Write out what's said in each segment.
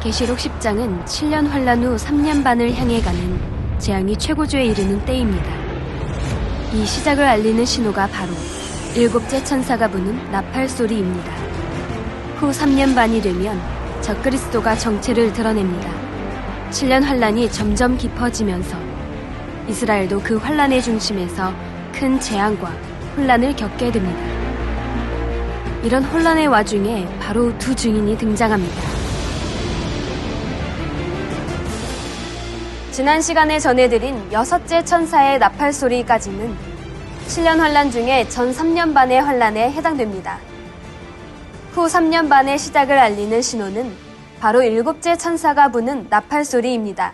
계시록 10장은 7년 환란 후 3년 반을 향해 가는 재앙이 최고조에 이르는 때입니다. 이 시작을 알리는 신호가 바로 7째 천사가 부는 나팔 소리입니다. 후 3년 반이 되면 적그리스도가 정체를 드러냅니다. 7년 환란이 점점 깊어지면서 이스라엘도 그 환란의 중심에서 큰 재앙과 혼란을 겪게 됩니다. 이런 혼란의 와중에 바로 두 증인이 등장합니다. 지난 시간에 전해드린 6째 천사의 나팔 소리까지는 7년 환란 중에 전 3년 반의 환란에 해당됩니다. 후 3년 반의 시작을 알리는 신호는 바로 7째 천사가 부는 나팔 소리입니다.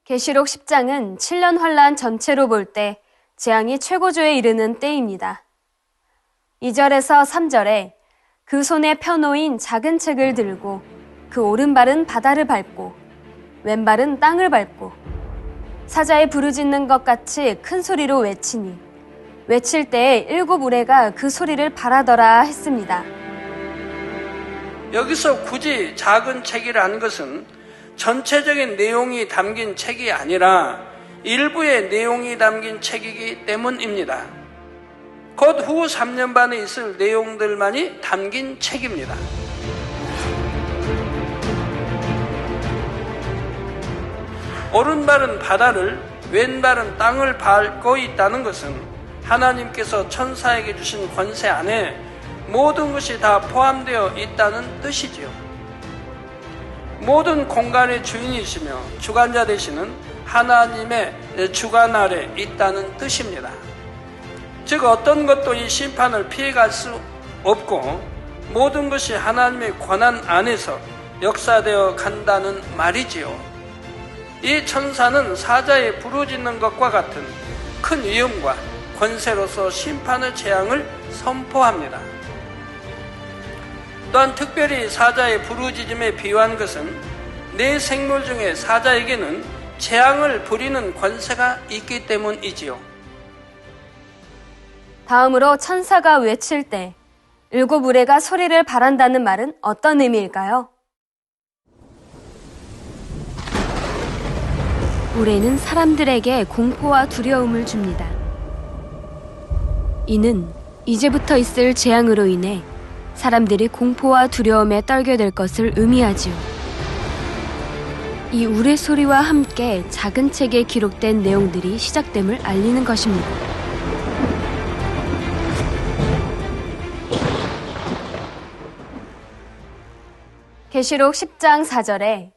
계시록 10장은 7년 환란 전체로 볼 때 재앙이 최고조에 이르는 때입니다. 2절에서 3절에 그 손에 펴놓인 작은 책을 들고 그 오른발은 바다를 밟고 왼발은 땅을 밟고 사자에 부르짖는 것 같이 큰 소리로 외치니 외칠 때에 7 우레가 그 소리를 바라더라 했습니다. 여기서 굳이 작은 책이라는 것은 전체적인 내용이 담긴 책이 아니라 일부의 내용이 담긴 책이기 때문입니다. 곧 후 3년 반에 있을 내용들만이 담긴 책입니다. 오른발은 바다를, 왼발은 땅을 밟고 있다는 것은 하나님께서 천사에게 주신 권세 안에 모든 것이 다 포함되어 있다는 뜻이지요. 모든 공간의 주인이시며 주관자 되시는 하나님의 주관 아래 있다는 뜻입니다. 즉 어떤 것도 이 심판을 피해갈 수 없고 모든 것이 하나님의 권한 안에서 역사되어 간다는 말이지요. 이 천사는 사자에 부르짖는 것과 같은 큰 위엄과 권세로서 심판의 재앙을 선포합니다. 또한 특별히 사자의 부르짖음에 비유한 것은 네 생물 중에 사자에게는 재앙을 부리는 권세가 있기 때문이지요. 다음으로 천사가 외칠 때 7 우레가 소리를 바란다는 말은 어떤 의미일까요? 우레는 사람들에게 공포와 두려움을 줍니다. 이는 이제부터 있을 재앙으로 인해 사람들이 공포와 두려움에 떨게 될 것을 의미하지요. 이 우레 소리와 함께 작은 책에 기록된 내용들이 시작됨을 알리는 것입니다. 계시록 10장 4절에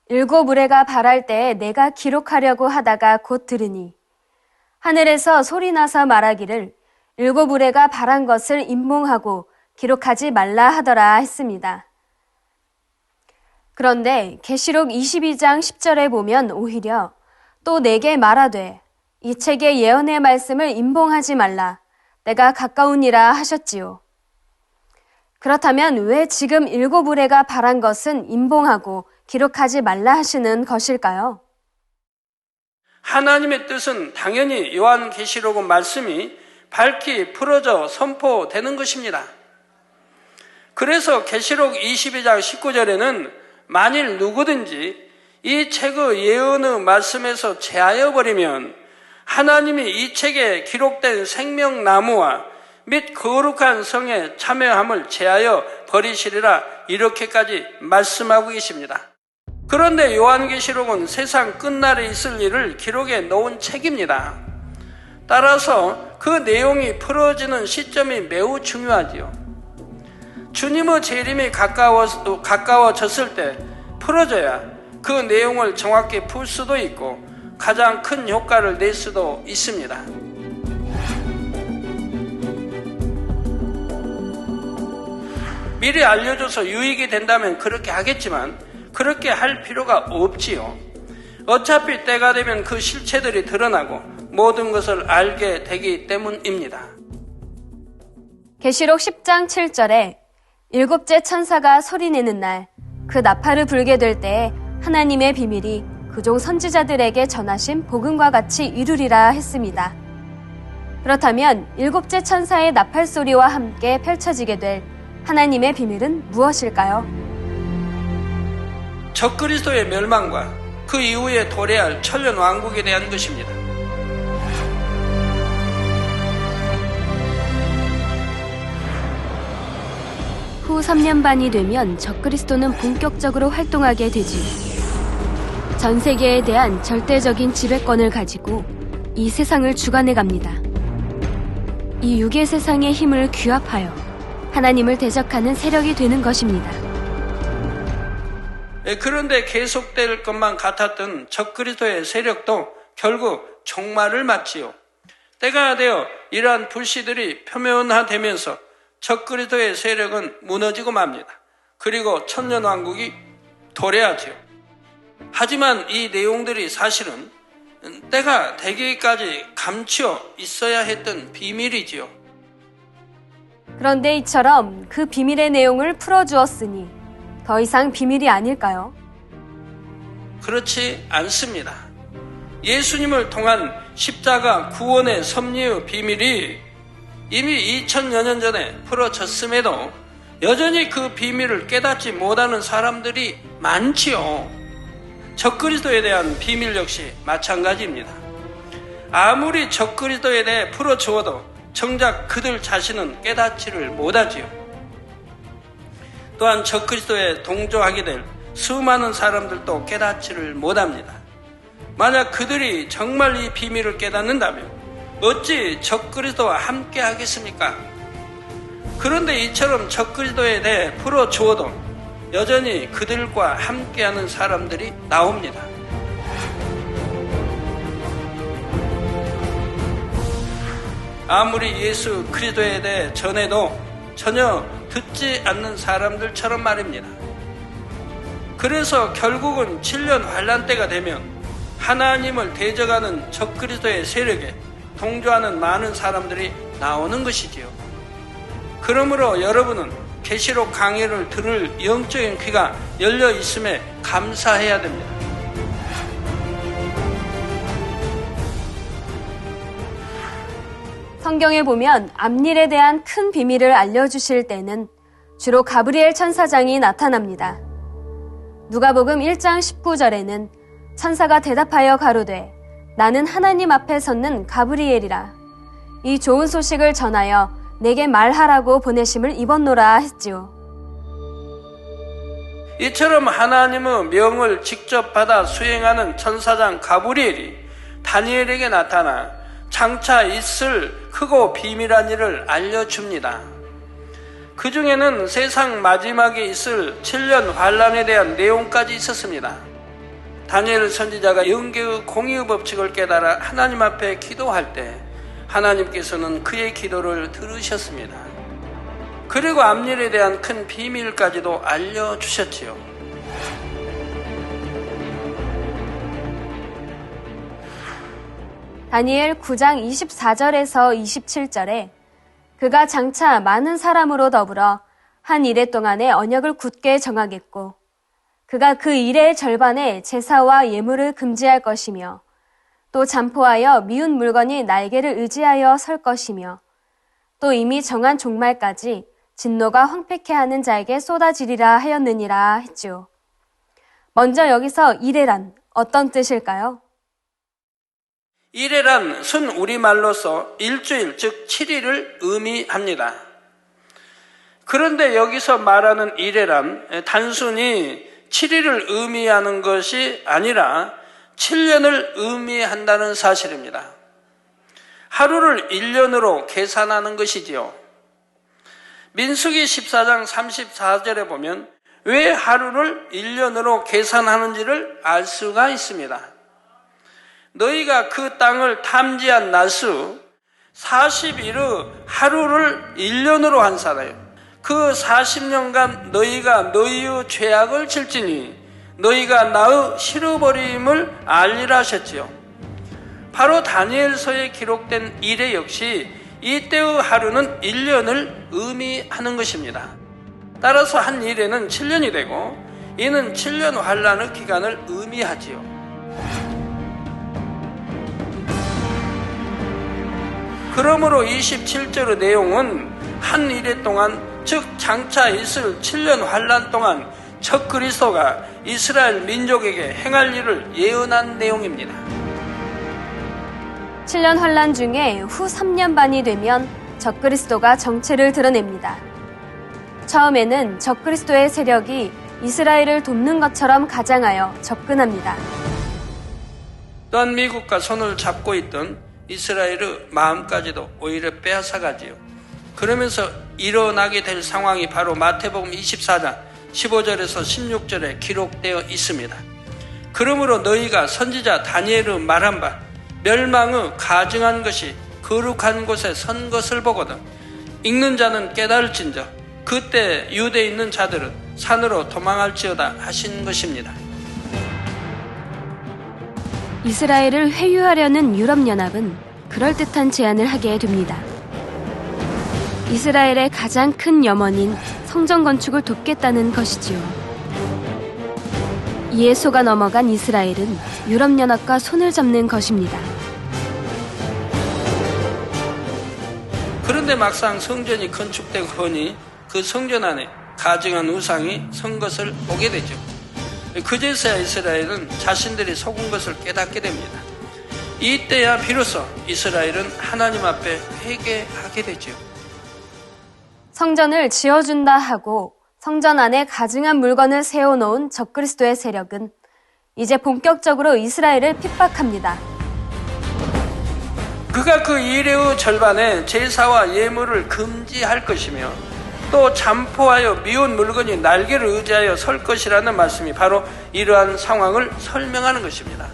7 우레가 발할 때에 내가 기록하려고 하다가 곧 들으니 하늘에서 소리나서 말하기를 7 우레가 발한 것을 임몽하고 기록하지 말라 하더라 했습니다. 그런데 계시록 22장 10절에 보면 오히려 또 내게 말하되 이 책의 예언의 말씀을 임봉하지 말라 내가 가까우니라 하셨지요. 그렇다면 왜 지금 7 우레가 발한 것은 임봉하고 기록하지 말라 하시는 것일까요? 하나님의 뜻은 당연히 요한계시록 말씀이 밝히 풀어져 선포되는 것입니다. 그래서 계시록 22장 19절에는 만일 누구든지 이 책의 예언의 말씀에서 제하여 버리면 하나님이 이 책에 기록된 생명나무와 및 거룩한 성에 참여함을 제하여 버리시리라 이렇게까지 말씀하고 계십니다. 그런데 요한계시록은 세상 끝날에 있을 일을 기록해 놓은 책입니다. 따라서 그 내용이 풀어지는 시점이 매우 중요하지요. 주님의 재림이 가까워졌을 때 풀어져야 그 내용을 정확히 풀 수도 있고 가장 큰 효과를 낼 수도 있습니다. 미리 알려줘서 유익이 된다면 그렇게 하겠지만 그렇게 할 필요가 없지요. 어차피 때가 되면 그 실체들이 드러나고 모든 것을 알게 되기 때문입니다. 계시록 10장 7절에 7째 천사가 소리내는 날 그 나팔을 불게 될 때에 하나님의 비밀이 그 그종 선지자들에게 전하신 복음과 같이 이루리라 했습니다. 그렇다면 일곱째 천사의 나팔 소리와 함께 펼쳐지게 될 하나님의 비밀은 무엇일까요? 적그리스도의 멸망과 그 이후에 도래할 천년 왕국에 대한 것입니다. 후 3년 반이 되면 적그리스도는 본격적으로 활동하게 되지요. 전 세계에 대한 절대적인 지배권을 가지고 이 세상을 주관해 갑니다. 이 육의 세상의 힘을 규합하여 하나님을 대적하는 세력이 되는 것입니다. 그런데 계속될 것만 같았던 적그리스도의 세력도 결국 종말을 맞지요. 때가 되어 이러한 불씨들이 표면화되면서 적그리스도의 세력은 무너지고 맙니다. 그리고 천년왕국이 도래하지요. 하지만 이 내용들이 사실은 때가 되기까지 감추어 있어야 했던 비밀이지요. 그런데 이처럼 그 비밀의 내용을 풀어주었으니 더 이상 비밀이 아닐까요? 그렇지 않습니다. 예수님을 통한 십자가 구원의 섭리의 비밀이 이미 2000여 년 전에 풀어졌음에도 여전히 그 비밀을 깨닫지 못하는 사람들이 많지요. 적그리스도에 대한 비밀 역시 마찬가지입니다. 아무리 적그리스도에 대해 풀어주어도 정작 그들 자신은 깨닫지를 못하지요. 또한 적그리스도에 동조하게 될 수많은 사람들도 깨닫지를 못합니다. 만약 그들이 정말 이 비밀을 깨닫는다면 어찌 적그리스도와 함께 하겠습니까? 그런데 이처럼 적그리스도에 대해 풀어주어도 여전히 그들과 함께하는 사람들이 나옵니다. 아무리 예수 그리스도에 대해 전해도 전혀 듣지 않는 사람들처럼 말입니다. 그래서 결국은 7년 환란 때가 되면 하나님을 대적하는 적그리스도의 세력에 동조하는 많은 사람들이 나오는 것이지요. 그러므로 여러분은 계시록 강의를 들을 영적인 귀가 열려 있음에 감사해야 됩니다. 성경에 보면 앞일에 대한 큰 비밀을 알려주실 때는 주로 가브리엘 천사장이 나타납니다. 누가복음 1장 19절에는 천사가 대답하여 가로되 나는 하나님 앞에 섰는 가브리엘이라. 이 좋은 소식을 전하여 내게 말하라고 보내심을 입었노라 했지요. 이처럼 하나님의 명을 직접 받아 수행하는 천사장 가브리엘이 다니엘에게 나타나 장차 있을 크고 비밀한 일을 알려줍니다. 그 중에는 세상 마지막에 있을 7년 환란에 대한 내용까지 있었습니다. 다니엘 선지자가 영계의 공의의 법칙을 깨달아 하나님 앞에 기도할 때 하나님께서는 그의 기도를 들으셨습니다. 그리고 앞일에 대한 큰 비밀까지도 알려주셨지요. 다니엘 9장 24절에서 27절에 그가 장차 많은 사람으로 더불어 한 이래 동안의 언약을 굳게 정하겠고 그가 그 일의 절반에 제사와 예물을 금지할 것이며 또 잠포하여 미운 물건이 날개를 의지하여 설 것이며 또 이미 정한 종말까지 진노가 황폐케 하는 자에게 쏟아지리라 하였느니라 했지요. 먼저 여기서 이래란 어떤 뜻일까요? 이래란 순 우리말로서 일주일 즉 7일을 의미합니다. 그런데 여기서 말하는 이래란 단순히 7일을 의미하는 것이 아니라 7년을 의미한다는 사실입니다. 하루를 1년으로 계산하는 것이지요. 민수기 14장 34절에 보면 왜 하루를 1년으로 계산하는지를 알 수가 있습니다. 너희가 그 땅을 탐지한 날수 40일의 하루를 1년으로 한사라요. 그 40년간 너희가 너희의 죄악을 질지니 너희가 나의 실어버림을 알리라 하셨지요. 바로 다니엘서에 기록된 이래 역시 이때의 하루는 1년을 의미하는 것입니다. 따라서 한 일에는 7년이 되고 이는 7년 환란의 기간을 의미하지요. 그러므로 27절의 내용은 한 이래 동안, 즉 장차 있을 7년 환란 동안 적그리스도가 이스라엘 민족에게 행할 일을 예언한 내용입니다. 7년 환란 중에 후 3년 반이 되면 적그리스도가 정체를 드러냅니다. 처음에는 적그리스도의 세력이 이스라엘을 돕는 것처럼 가장하여 접근합니다. 또한 미국과 손을 잡고 있던 이스라엘의 마음까지도 오히려 빼앗아가지요. 그러면서 일어나게 될 상황이 바로 마태복음 24장 15절에서 16절에 기록되어 있습니다. 그러므로 너희가 선지자 다니엘의 말한 바 멸망의 가증한 것이 거룩한 곳에 선 것을 보거든 읽는 자는 깨달을진저 그때 유대에 있는 자들은 산으로 도망할지어다 하신 것입니다. 이스라엘을 회유하려는 유럽연합은 그럴듯한 제안을 하게 됩니다. 이스라엘의 가장 큰 염원인 성전 건축을 돕겠다는 것이지요. 이에 속아 넘어간 이스라엘은 유럽연합과 손을 잡는 것입니다. 그런데 막상 성전이 건축되고 보니 그 성전 안에 가증한 우상이 선 것을 보게 되죠. 그제서야 이스라엘은 자신들이 속은 것을 깨닫게 됩니다. 이때야 비로소 이스라엘은 하나님 앞에 회개하게 되죠. 성전을 지어준다 하고 성전 안에 가증한 물건을 세워놓은 적그리스도의 세력은 이제 본격적으로 이스라엘을 핍박합니다. 그가 그 이래의 절반에 제사와 예물을 금지할 것이며 또 잠포하여 미운 물건이 날개를 의지하여 설 것이라는 말씀이 바로 이러한 상황을 설명하는 것입니다.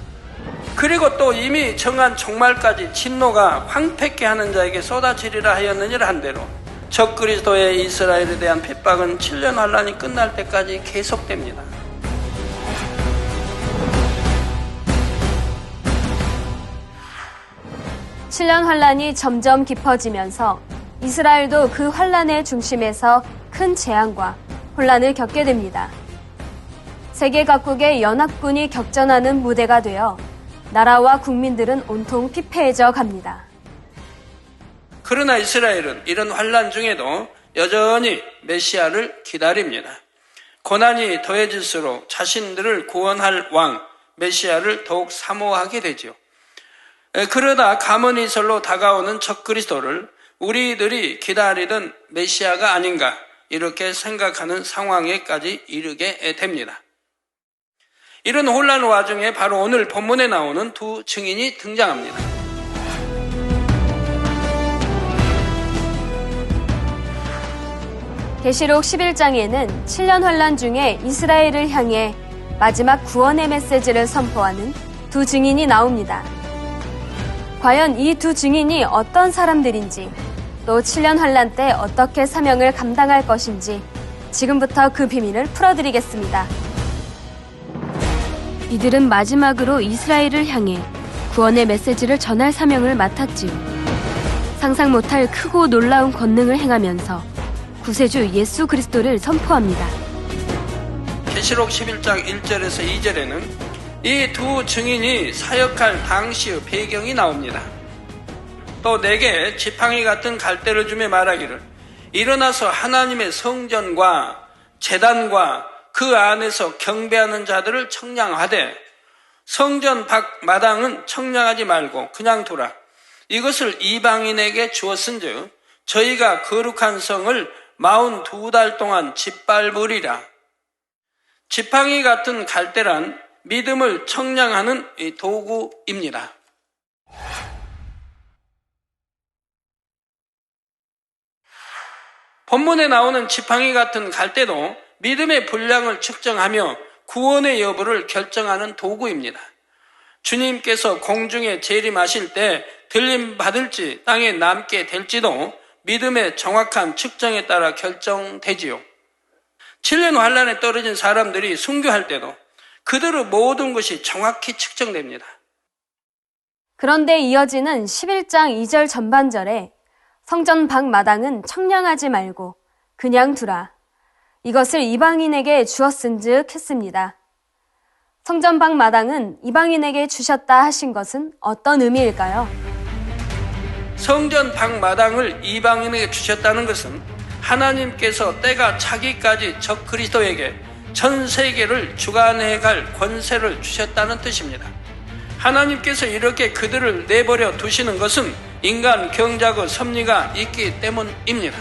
그리고 또 이미 정한 종말까지 진노가 황폐케 하는 자에게 쏟아지리라 하였느니라 한 대로 적그리스도의 이스라엘에 대한 핍박은 7년 환란이 끝날 때까지 계속됩니다. 칠년 환란이 점점 깊어지면서 이스라엘도 그 환란의 중심에서 큰 재앙과 혼란을 겪게 됩니다. 세계 각국의 연합군이 격전하는 무대가 되어 나라와 국민들은 온통 피폐해져 갑니다. 그러나 이스라엘은 이런 환란 중에도 여전히 메시아를 기다립니다. 고난이 더해질수록 자신들을 구원할 왕 메시아를 더욱 사모하게 되죠. 그러다 가문이설로 다가오는 적그리스도를 우리들이 기다리던 메시아가 아닌가 이렇게 생각하는 상황에까지 이르게 됩니다. 이런 혼란 와중에 바로 오늘 본문에 나오는 두 증인이 등장합니다. 계시록 11장에는 7년 환란 중에 이스라엘을 향해 마지막 구원의 메시지를 선포하는 두 증인이 나옵니다. 과연 이 두 증인이 어떤 사람들인지 또 7년 환란 때 어떻게 사명을 감당할 것인지 지금부터 그 비밀을 풀어드리겠습니다. 이들은 마지막으로 이스라엘을 향해 구원의 메시지를 전할 사명을 맡았지요. 상상 못할 크고 놀라운 권능을 행하면서 구세주 예수 그리스도를 선포합니다. 계시록 11장 1절에서 2절에는 이 두 증인이 사역할 당시의 배경이 나옵니다. 또 내게 지팡이 같은 갈대를 주며 말하기를 일어나서 하나님의 성전과 제단과 그 안에서 경배하는 자들을 청량하되 성전 밖 마당은 청량하지 말고 그냥 두라. 이것을 이방인에게 주었은즉 저희가 거룩한 성을 42달 동안 짓밟으리라. 지팡이 같은 갈대란 믿음을 청량하는 도구입니다. 본문에 나오는 지팡이 같은 갈대도 믿음의 분량을 측정하며 구원의 여부를 결정하는 도구입니다. 주님께서 공중에 재림하실 때 들림받을지 땅에 남게 될지도 믿음의 정확한 측정에 따라 결정되지요. 7년 환란에 떨어진 사람들이 순교할 때도 그들의 모든 것이 정확히 측정됩니다. 그런데 이어지는 11장 2절 전반절에 성전 밖 마당은 청량하지 말고 그냥 두라. 이것을 이방인에게 주었은즉 했습니다. 성전 밖 마당은 이방인에게 주셨다 하신 것은 어떤 의미일까요? 성전 방마당을 이방인에게 주셨다는 것은 하나님께서 때가 차기까지 적그리스도에게 전 세계를 주관해갈 권세를 주셨다는 뜻입니다. 하나님께서 이렇게 그들을 내버려 두시는 것은 인간 경작의 섭리가 있기 때문입니다.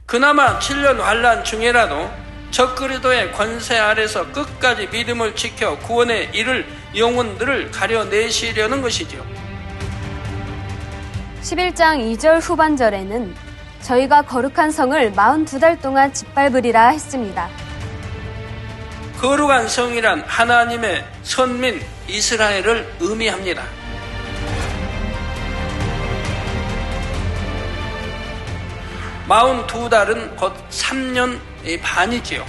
그나마 7년 환란 중에라도 적그리스도의 권세 아래서 끝까지 믿음을 지켜 구원에 이를 영혼들을 가려내시려는 것이지요. 11장 2절 후반절에는 저희가 거룩한 성을 42달 동안 짓밟으리라 했습니다. 거룩한 성이란 하나님의 선민 이스라엘을 의미합니다. 마흔두 달은 곧 3년 반이지요.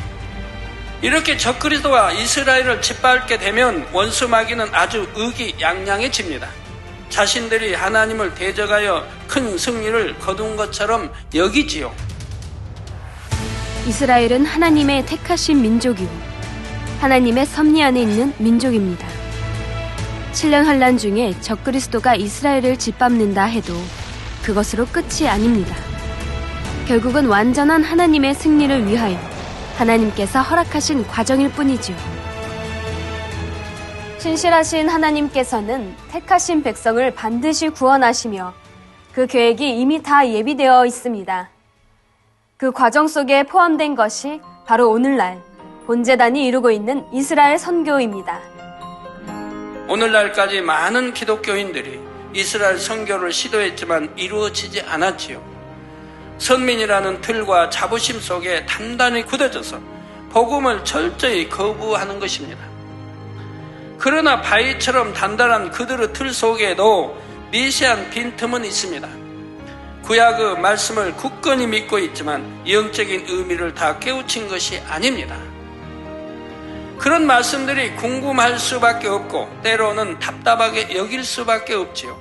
이렇게 적그리스도와 이스라엘을 짓밟게 되면 원수 마귀는 아주 의기양양해집니다. 자신들이 하나님을 대적하여 큰 승리를 거둔 것처럼 여기지요. 이스라엘은 하나님의 택하신 민족이요 하나님의 섭리 안에 있는 민족입니다. 7년 환란 중에 적그리스도가 이스라엘을 짓밟는다 해도 그것으로 끝이 아닙니다. 결국은 완전한 하나님의 승리를 위하여 하나님께서 허락하신 과정일 뿐이지요. 신실하신 하나님께서는 택하신 백성을 반드시 구원하시며 그 계획이 이미 다 예비되어 있습니다. 그 과정 속에 포함된 것이 바로 오늘날 본제단이 이루고 있는 이스라엘 선교입니다. 오늘날까지 많은 기독교인들이 이스라엘 선교를 시도했지만 이루어지지 않았지요. 선민이라는 틀과 자부심 속에 단단히 굳어져서 복음을 철저히 거부하는 것입니다. 그러나 바위처럼 단단한 그들의 틀 속에도 미세한 빈틈은 있습니다. 구약의 말씀을 굳건히 믿고 있지만 영적인 의미를 다 깨우친 것이 아닙니다. 그런 말씀들이 궁금할 수밖에 없고 때로는 답답하게 여길 수밖에 없지요.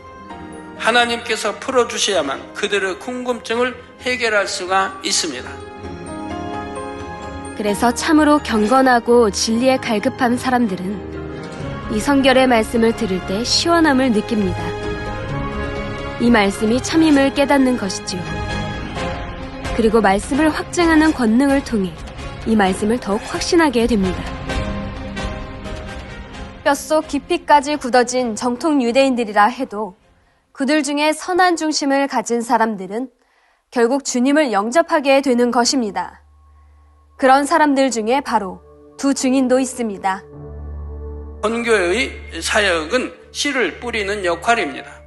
하나님께서 풀어주셔야만 그들의 궁금증을 해결할 수가 있습니다. 그래서 참으로 경건하고 진리에 갈급한 사람들은 이 성결의 말씀을 들을 때 시원함을 느낍니다. 이 말씀이 참임을 깨닫는 것이지요. 그리고 말씀을 확증하는 권능을 통해 이 말씀을 더욱 확신하게 됩니다. 뼛속 깊이까지 굳어진 정통 유대인들이라 해도 그들 중에 선한 중심을 가진 사람들은 결국 주님을 영접하게 되는 것입니다. 그런 사람들 중에 바로 두 증인도 있습니다. 본교의 사역은 씨를 뿌리는 역할입니다.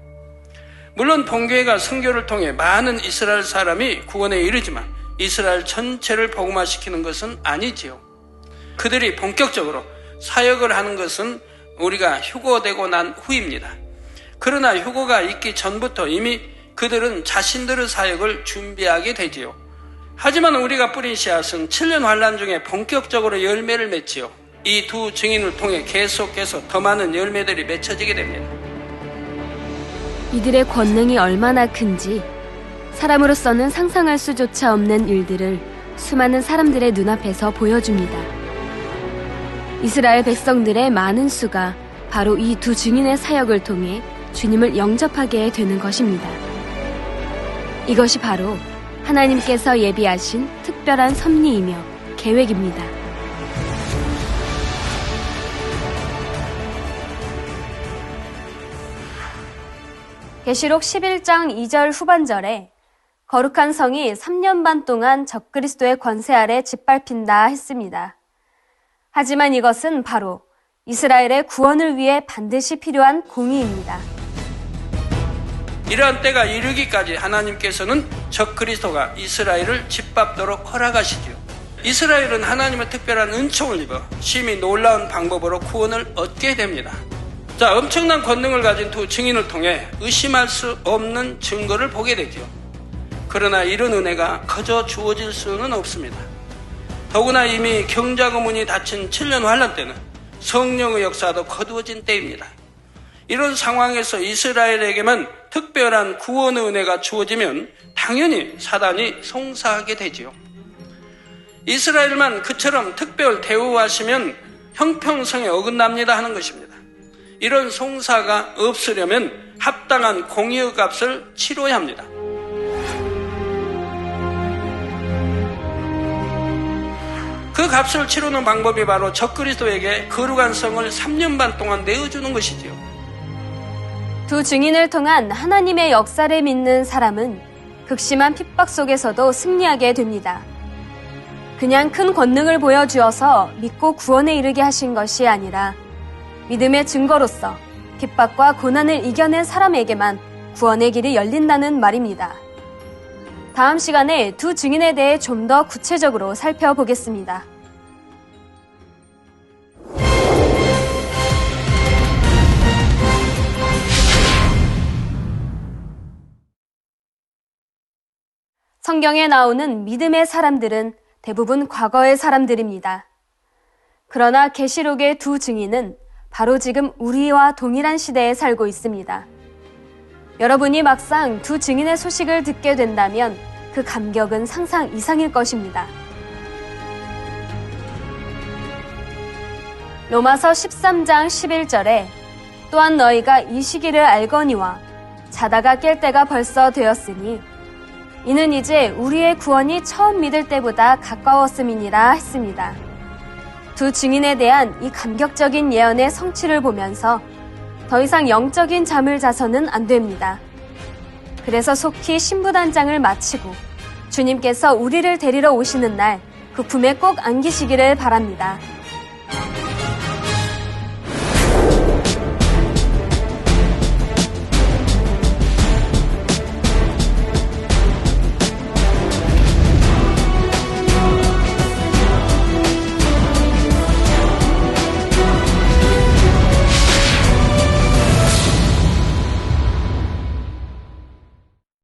물론 본교회가 선교를 통해 많은 이스라엘 사람이 구원에 이르지만 이스라엘 전체를 복음화시키는 것은 아니지요. 그들이 본격적으로 사역을 하는 것은 우리가 휴거되고 난 후입니다. 그러나 휴거가 있기 전부터 이미 그들은 자신들의 사역을 준비하게 되지요. 하지만 우리가 뿌린 씨앗은 7년 환란 중에 본격적으로 열매를 맺지요. 이 두 증인을 통해 계속해서 더 많은 열매들이 맺혀지게 됩니다. 이들의 권능이 얼마나 큰지 사람으로서는 상상할 수조차 없는 일들을 수많은 사람들의 눈앞에서 보여줍니다. 이스라엘 백성들의 많은 수가 바로 이 두 증인의 사역을 통해 주님을 영접하게 되는 것입니다. 이것이 바로 하나님께서 예비하신 특별한 섭리이며 계획입니다. 계시록 11장 2절 후반절에 거룩한 성이 3년 반 동안 적그리스도의 권세 아래 짓밟힌다 했습니다. 하지만 이것은 바로 이스라엘의 구원을 위해 반드시 필요한 공의입니다. 이러한 때가 이르기까지 하나님께서는 적그리스도가 이스라엘을 짓밟도록 허락하시지요. 이스라엘은 하나님의 특별한 은총을 입어 심히 놀라운 방법으로 구원을 얻게 됩니다. 자, 엄청난 권능을 가진 두 증인을 통해 의심할 수 없는 증거를 보게 되죠. 그러나 이런 은혜가 거저 주어질 수는 없습니다. 더구나 이미 경작의 문이 닫힌 7년 환란 때는 성령의 역사도 거두어진 때입니다. 이런 상황에서 이스라엘에게만 특별한 구원의 은혜가 주어지면 당연히 사단이 송사하게 되지요. 이스라엘만 그처럼 특별 대우하시면 형평성에 어긋납니다 하는 것입니다. 이런 송사가 없으려면 합당한 공의의 값을 치러야 합니다. 그 값을 치르는 방법이 바로 적그리스도에게 거룩한 성을 3년 반 동안 내어주는 것이지요. 두 증인을 통한 하나님의 역사를 믿는 사람은 극심한 핍박 속에서도 승리하게 됩니다. 그냥 큰 권능을 보여주어서 믿고 구원에 이르게 하신 것이 아니라 믿음의 증거로서 핍박과 고난을 이겨낸 사람에게만 구원의 길이 열린다는 말입니다. 다음 시간에 두 증인에 대해 좀 더 구체적으로 살펴보겠습니다. 성경에 나오는 믿음의 사람들은 대부분 과거의 사람들입니다. 그러나 계시록의 두 증인은 바로 지금 우리와 동일한 시대에 살고 있습니다. 여러분이 막상 두 증인의 소식을 듣게 된다면 그 감격은 상상 이상일 것입니다. 로마서 13장 11절에 또한 너희가 이 시기를 알거니와 자다가 깰 때가 벌써 되었으니 이는 이제 우리의 구원이 처음 믿을 때보다 가까웠음이니라 했습니다. 두 증인에 대한 이 감격적인 예언의 성취를 보면서 더 이상 영적인 잠을 자서는 안 됩니다. 그래서 속히 신부단장을 마치고 주님께서 우리를 데리러 오시는 날 그 품에 꼭 안기시기를 바랍니다.